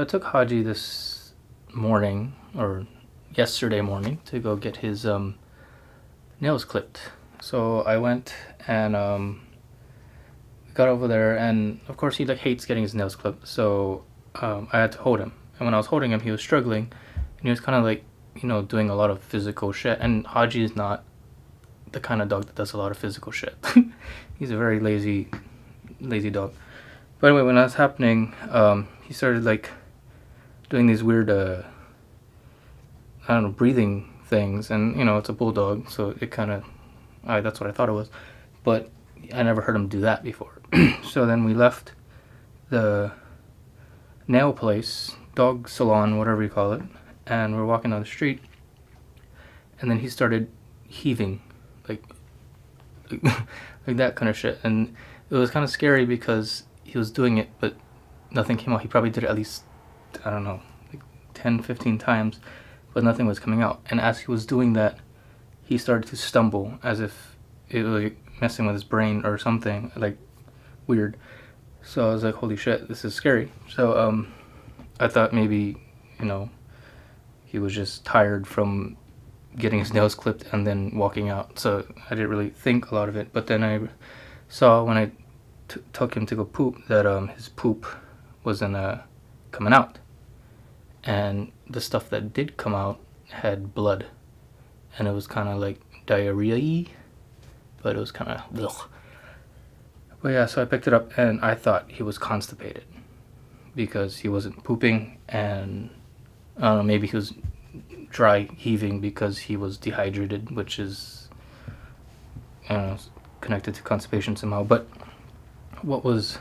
I took Hodgey this morning, or yesterday morning, to go get his nails clipped. So I went and got over there, and of course he hates getting his nails clipped, so I had to hold him. And when I was holding him, he was struggling, and he was kind of doing a lot of physical shit. And Hodgey is not the kind of dog that does a lot of physical shit. He's a very lazy dog. But anyway, when that was happening, he started doing these weird breathing things, and it's a bulldog, so it kind of that's what I thought it was, but I never heard him do that before. So then we left the nail place, dog salon, whatever you call it, and we're walking down the street, and then he started heaving like that kind of shit, and it was kind of scary because he was doing it but nothing came out. He probably did it at least, I don't know, 10-15 times, but nothing was coming out. And as he was doing that, he started to stumble as if it was messing with his brain or something weird. So I was like, holy shit, this is scary. So I thought maybe he was just tired from getting his nails clipped and then walking out, so I didn't really think a lot of it. But then I saw when I took him to go poop that his poop wasn't coming out, and the stuff that did come out had blood, and it was kind of like diarrhea-y, but it was kind of ugh. But yeah, so I picked it up, and I thought he was constipated because he wasn't pooping, and I don't know, maybe he was dry heaving because he was dehydrated, which is connected to constipation somehow. But what was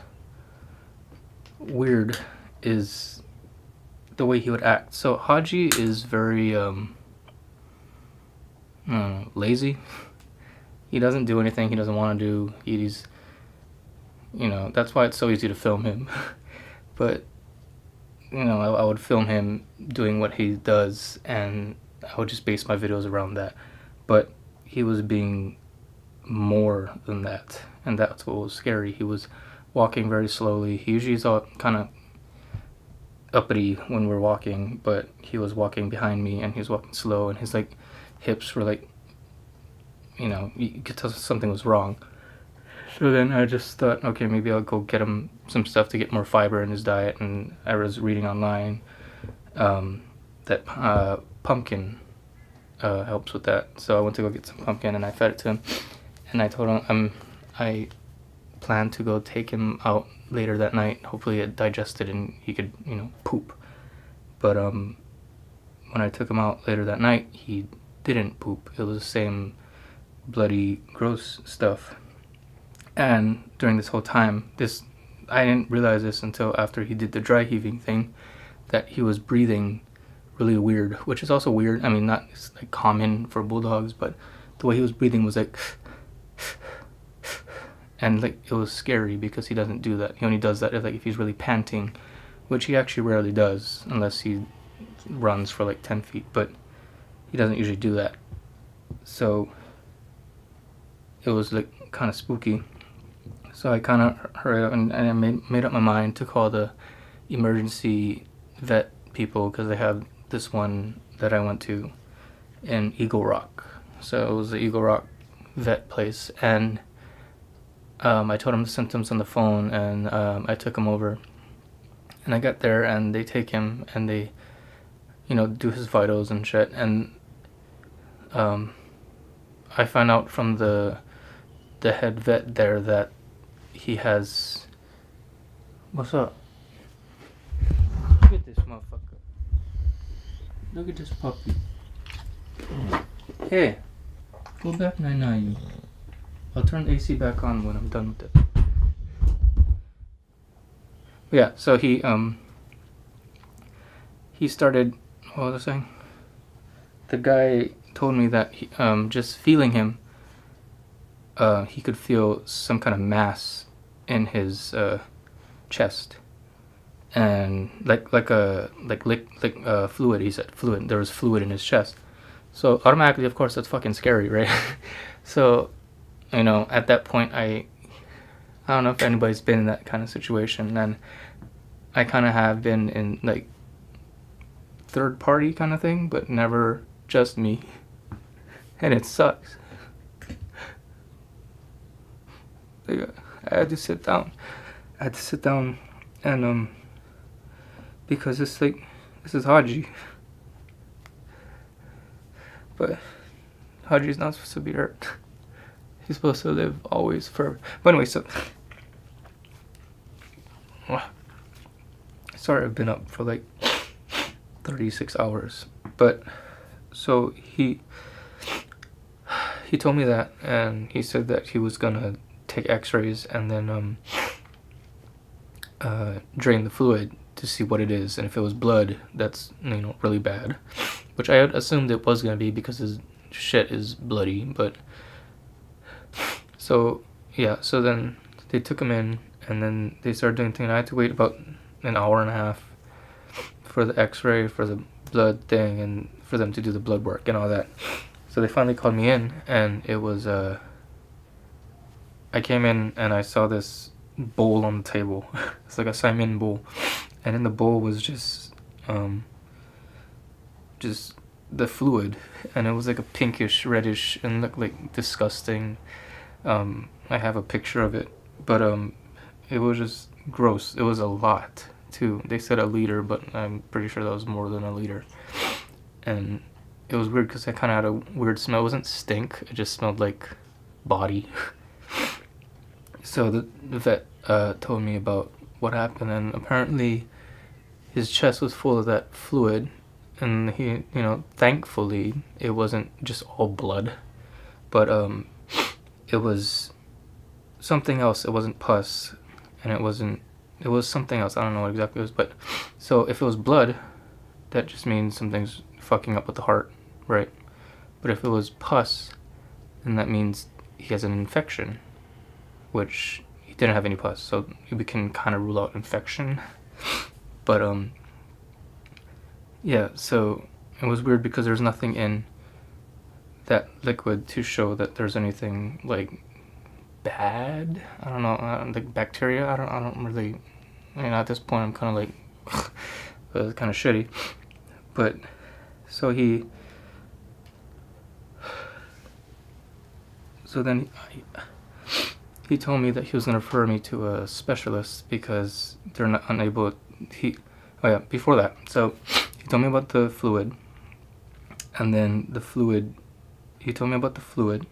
weird is the way he would act. So Hodgey is very lazy. He doesn't do anything he doesn't want to do. He's that's why it's so easy to film him. But I would film him doing what he does, and I would just base my videos around that. But he was being more than that, and that's what was scary. He was walking very slowly. He usually is all kind of uppity when we're walking, but he was walking behind me, and he was walking slow, and his hips were you could tell something was wrong. So then I just thought, okay, maybe I'll go get him some stuff to get more fiber in his diet. And I was reading online that pumpkin helps with that. So I went to go get some pumpkin, and I fed it to him. And I told him I plan to go take him out later that night. Hopefully it digested and he could, poop. But when I took him out later that night, he didn't poop. It was the same bloody, gross stuff. And during this whole time, I didn't realize this until after he did the dry heaving thing, that he was breathing really weird, which is also weird. I mean, not common for bulldogs, but the way he was breathing was and it was scary because he doesn't do that. He only does that if he's really panting, which he actually rarely does unless he runs for 10 feet, but he doesn't usually do that. So it was kind of spooky. So I kind of hurried up and I made up my mind to call the emergency vet people, because they have this one that I went to in Eagle Rock. So it was the Eagle Rock vet place, and I told him the symptoms on the phone, and I took him over, and I got there, and they take him, and they do his vitals and shit, and I found out from the head vet there that he has... What's up? Look at this motherfucker. Look at this puppy. Hey, go back, Nine. I'll turn the AC back on when I'm done with it. Yeah, so he started... What was I saying? The guy told me that he, just feeling him, he could feel some kind of mass in his chest, and fluid. He said fluid. There was fluid in his chest. So automatically, of course, that's fucking scary, right? So at that point, I don't know if anybody's been in that kind of situation, and I kind of have been in third party kind of thing, but never just me. And it sucks. Like, I had to sit down. And because it's like, this is Hodgey. But Hodgey's not supposed to be hurt. He's supposed to live always forever. But anyway, so sorry, I've been up for like 36 hours. But so he told me that, and he said that he was gonna take x-rays and then drain the fluid to see what it is, and if it was blood, that's, you know, really bad, which I assumed it was gonna be because his shit is bloody. But so yeah, so then they took him in, and then they started doing things. I had to wait about an hour and a half for the x-ray, for the blood thing, and for them to do the blood work and all that. So they finally called me in, and it was I came in and I saw this bowl on the table. It's like a Simon bowl, and in the bowl was just the fluid, and it was like a pinkish reddish and looked like disgusting. I have a picture of it, but it was just gross. It was a lot too. They said a liter, but I'm pretty sure that was more than a liter. And it was weird because I kind of had a weird smell. It wasn't stink, it just smelled like body. So the vet told me about what happened, and apparently his chest was full of that fluid, and he, you know, thankfully it wasn't just all blood, but it was something else. It wasn't pus, and it was something else. I don't know what exactly it was, but so if it was blood, that just means something's fucking up with the heart, right? But if it was pus, then that means he has an infection, which he didn't have any pus, so we can kind of rule out infection. But yeah, so it was weird because there's nothing in that liquid to show that there's anything like bad. I don't know, like bacteria. I don't really. I mean, at this point, I'm kind of like, it's kind of shitty. But so then he told me that he was gonna refer me to a specialist because they're not unable. Before that, so he told me about the fluid, and then he told me about the fluid,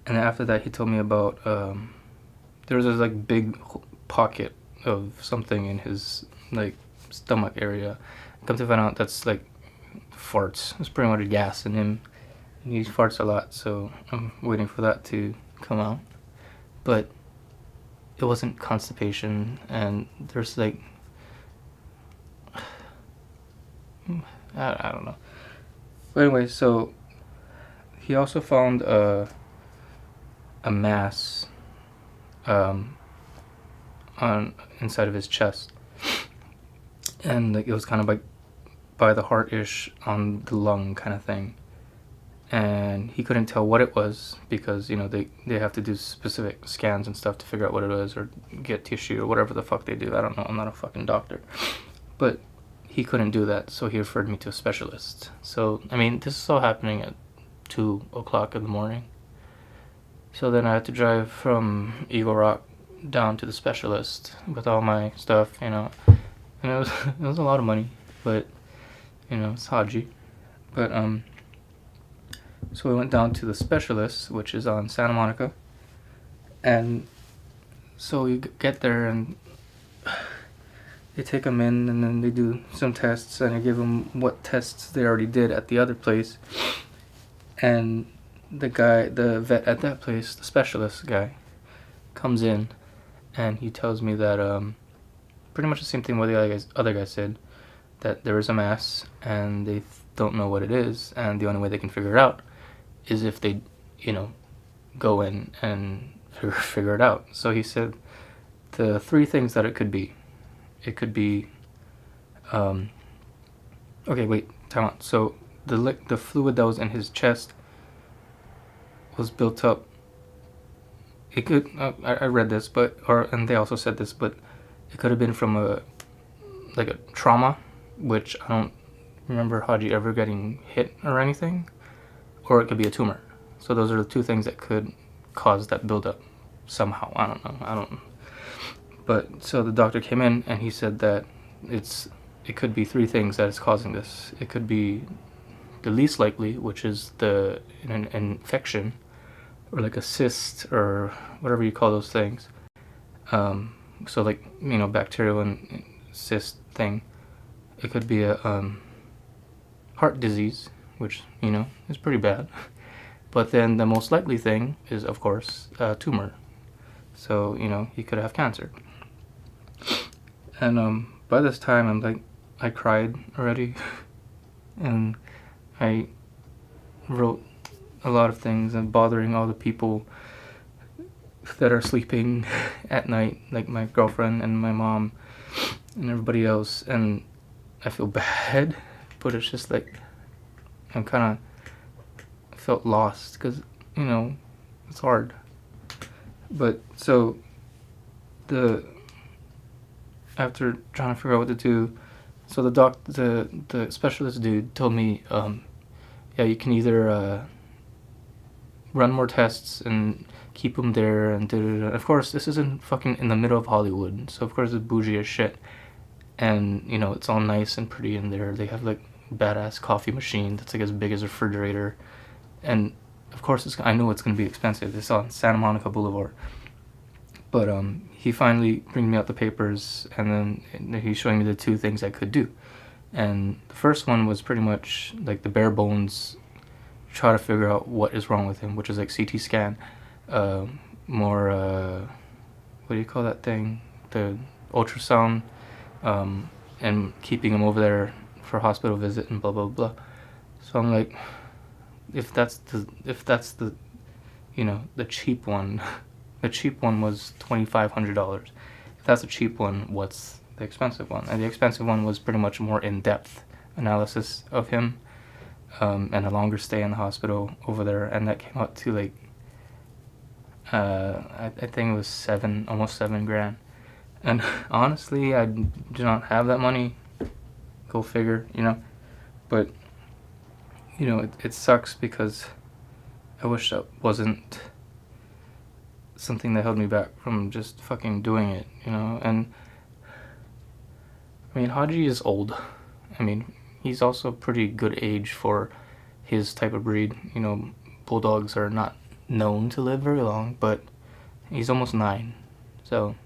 and then after that he told me about there was this like big pocket of something in his like stomach area. Come to find out that's like farts. It's pretty much gas in him, and he farts a lot, so I'm waiting for that to come out. But it wasn't constipation, and there's like I don't know. But anyway, so he also found a mass on inside of his chest, and like it was kind of like by the heart-ish on the lung kind of thing, and he couldn't tell what it was because, you know, they have to do specific scans and stuff to figure out what it is, or get tissue or whatever the fuck they do. I don't know, I'm not a fucking doctor, but he couldn't do that, so he referred me to a specialist. So I mean, this is all happening at 2 o'clock in the morning. So then I had to drive from Eagle Rock down to the specialist with all my stuff, you know, and it was a lot of money, but you know, it's Hodgey. But so we went down to the specialist, which is on Santa Monica, and so we get there, and they take him in, and then they do some tests, and I give them what tests they already did at the other place. And the vet at that place, the specialist guy, comes in, and he tells me that pretty much the same thing what the other guy said, that there is a mass, and they don't know what it is, and the only way they can figure it out is if they, you know, go in and figure it out. So he said the 3 things that it could be. It could be, okay, wait, time out. So the fluid that was in his chest was built up. It could, I read this, and they also said this, but it could have been from a trauma, which I don't remember Hodgey ever getting hit or anything, or it could be a tumor. So those are the two things that could cause that buildup somehow. I don't know. But so the doctor came in and he said that it could be three things that is causing this. It could be the least likely, which is an infection, or like a cyst, or whatever you call those things. So like, bacterial and cyst thing. It could be a heart disease, which is pretty bad. But then the most likely thing is, of course, a tumor. So he could have cancer. And by this time, I cried already, and I wrote a lot of things and bothering all the people that are sleeping at night, like my girlfriend and my mom and everybody else. And I feel bad, but it's just like I'm kind of felt lost because it's hard. But so after trying to figure out what to do, so the specialist dude told me, yeah, you can either run more tests and keep them there and da-da-da. Of course, this isn't fucking in the middle of Hollywood, so of course it's bougie as shit. And it's all nice and pretty in there. They have like badass coffee machine that's like as big as a refrigerator, and of course I know it's gonna be expensive. It's on Santa Monica Boulevard. But he finally bring me out the papers, and then he's showing me the two things I could do. And the first one was pretty much like the bare bones, try to figure out what is wrong with him, which is like CT scan, more what do you call that thing, the ultrasound, and keeping him over there for hospital visit and blah blah blah. So I'm like, if that's the the cheap one. The cheap one was $2,500. If that's a cheap one, what's the expensive one? And the expensive one was pretty much more in-depth analysis of him, and a longer stay in the hospital over there, and that came out to like I think it was almost $7,000. And honestly, I do not have that money. Go figure, But it sucks because I wish that wasn't something that held me back from just fucking doing it, And I mean, Hodgey is old. I mean, he's also a pretty good age for his type of breed. Bulldogs are not known to live very long, but he's almost 9. So,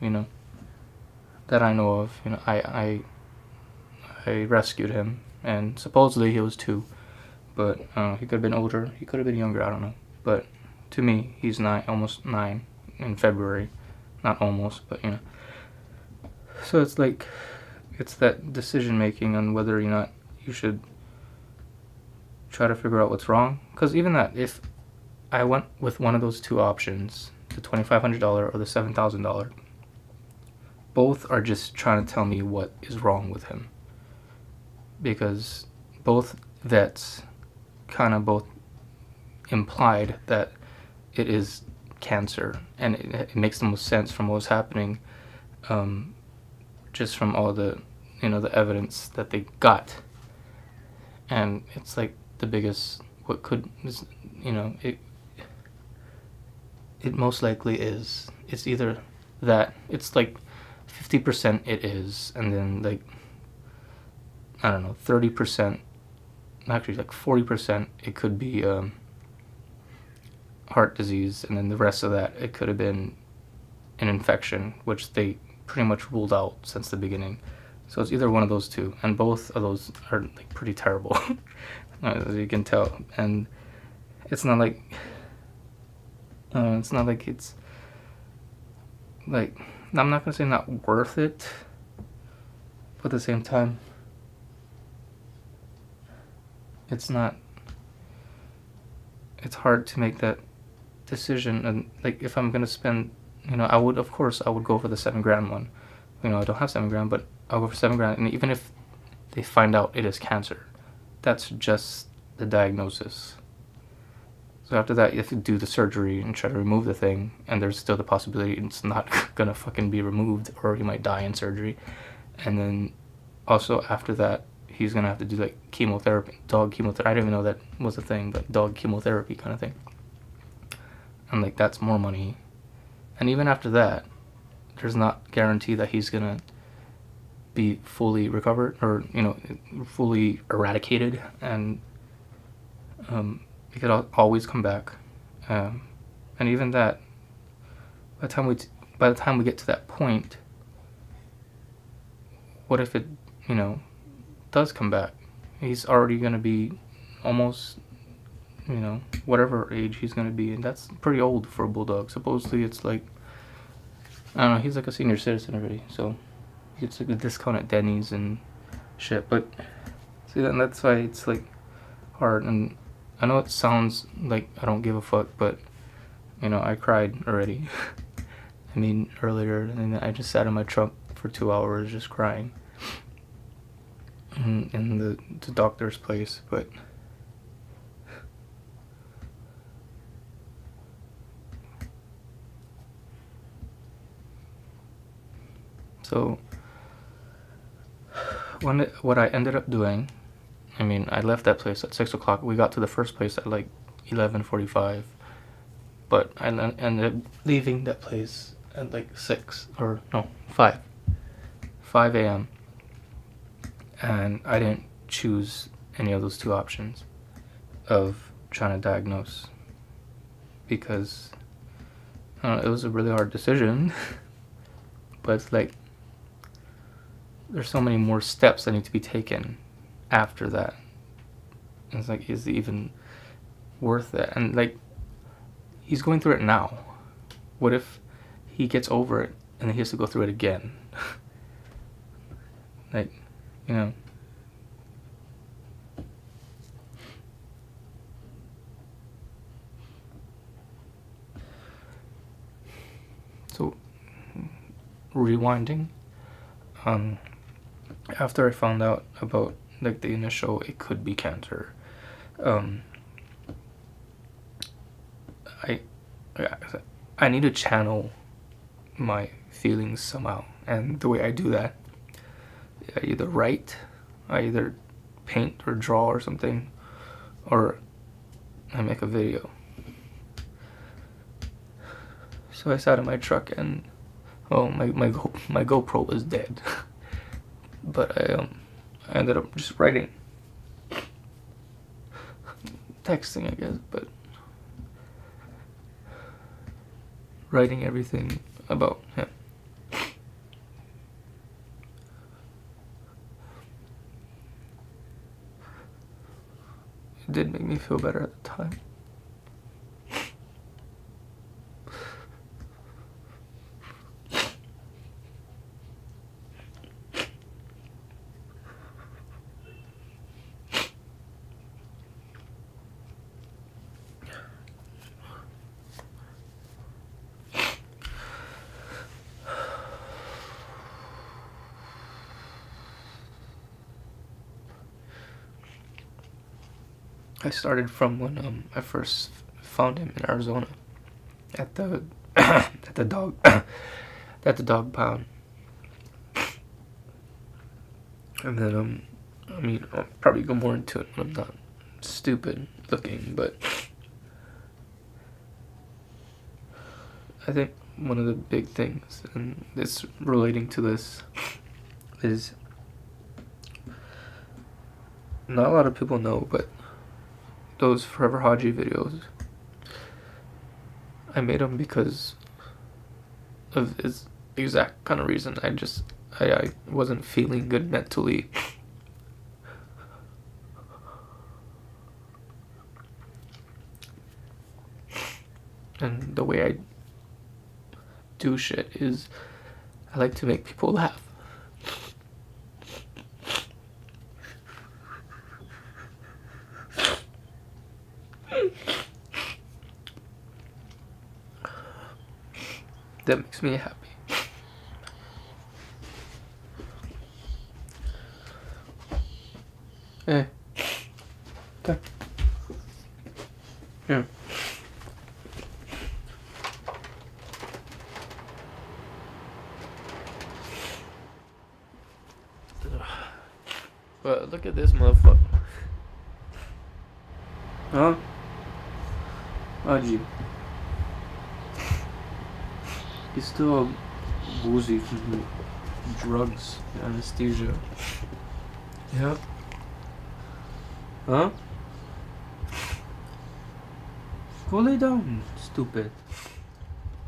that I know of. I rescued him, and supposedly he was 2, but he could have been older. He could have been younger. I don't know, but to me, he's almost 9 in February. Not almost, but So it's like, it's that decision making on whether or not you should try to figure out what's wrong. Because even that, if I went with one of those two options, the $2,500 or the $7,000, both are just trying to tell me what is wrong with him. Because both vets kind of both implied that it is cancer, and it makes the most sense from what was happening, just from all the the evidence that they got. And it's like the biggest it most likely is. It's either that, it's like 50% it is, and then like I don't know, 30%, actually like 40% it could be heart disease, and then the rest of that, it could have been an infection, which they pretty much ruled out since the beginning. So it's either one of those two, and both of those are like pretty terrible, as you can tell. And it's not like it's like, I'm not gonna say not worth it, but at the same time, it's hard to make that decision. And like, if I'm gonna spend, I would go for the $7,000 one. I don't have $7,000, but I'll go for $7,000. And even if they find out it is cancer, that's just the diagnosis. So after that, you have to do the surgery and try to remove the thing, and there's still the possibility it's not gonna fucking be removed, or he might die in surgery. And then also after that, he's gonna have to do like chemotherapy, dog chemotherapy. I didn't even know that was a thing, but dog chemotherapy kind of thing. And like that's more money. And even after that, there's not guarantee that he's gonna be fully recovered or fully eradicated, and he could always come back. And even that, by the time we get to that point, what if it does come back? He's already gonna be almost whatever age he's gonna be, and that's pretty old for a bulldog. Supposedly it's like, I don't know, he's like a senior citizen already, so he gets like a discount at Denny's and shit. But see, then that's why it's like hard. And I know it sounds like I don't give a fuck, but I cried already. I mean, earlier, and I just sat in my truck for 2 hours just crying in the doctor's place. But so what I ended up doing, I mean, I left that place at 6 o'clock. We got to the first place at like 11:45, but I ended up leaving that place at like 5 a.m. And I didn't choose any of those two options of trying to diagnose, because it was a really hard decision. But it's like there's so many more steps that need to be taken after that. And it's like, is it even worth it? And like, he's going through it now. What if he gets over it and then he has to go through it again? Like, so rewinding, after I found out about like the initial it could be cancer, I need to channel my feelings somehow, and the way I do that, I either paint or draw or something, or I make a video. So I sat in my truck and my GoPro was dead. But I ended up just writing, texting, I guess, but writing everything about him. It did make me feel better at the time. I started from when I first found him in Arizona at the at the dog pound, and then I mean, I'll probably go more into it when I'm not stupid looking, but I think one of the big things, and it's relating to this, is not a lot of people know, but those Forever Hodgey videos, I made them because of his exact kind of reason. I wasn't feeling good mentally. And the way I do shit is I like to make people laugh. That makes me happy. Hey. Okay. Yeah. But look at this motherfucker. Huh? Hodgey. He's still woozy from the drugs, the anesthesia. Yep. Huh? Go lay down, stupid.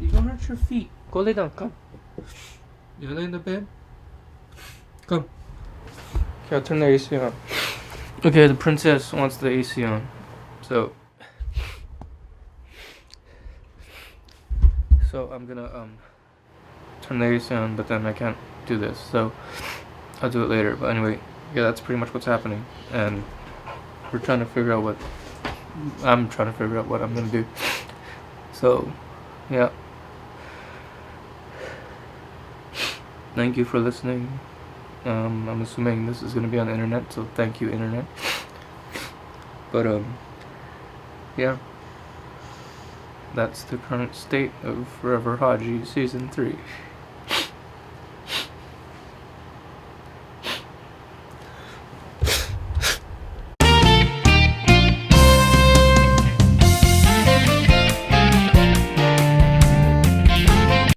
You're gonna hurt your feet. Go lay down, come. You lay in the bed? Come. Okay, I'll turn the AC on. Okay, the princess wants the AC on. So I'm gonna turn the AC on, but then I can't do this, so I'll do it later. But anyway, yeah, that's pretty much what's happening, and I'm trying to figure out what I'm gonna do. So yeah, thank you for listening. I'm assuming this is gonna be on the internet, so thank you, internet. But yeah, that's the current state of Forever Hodgey Season 3.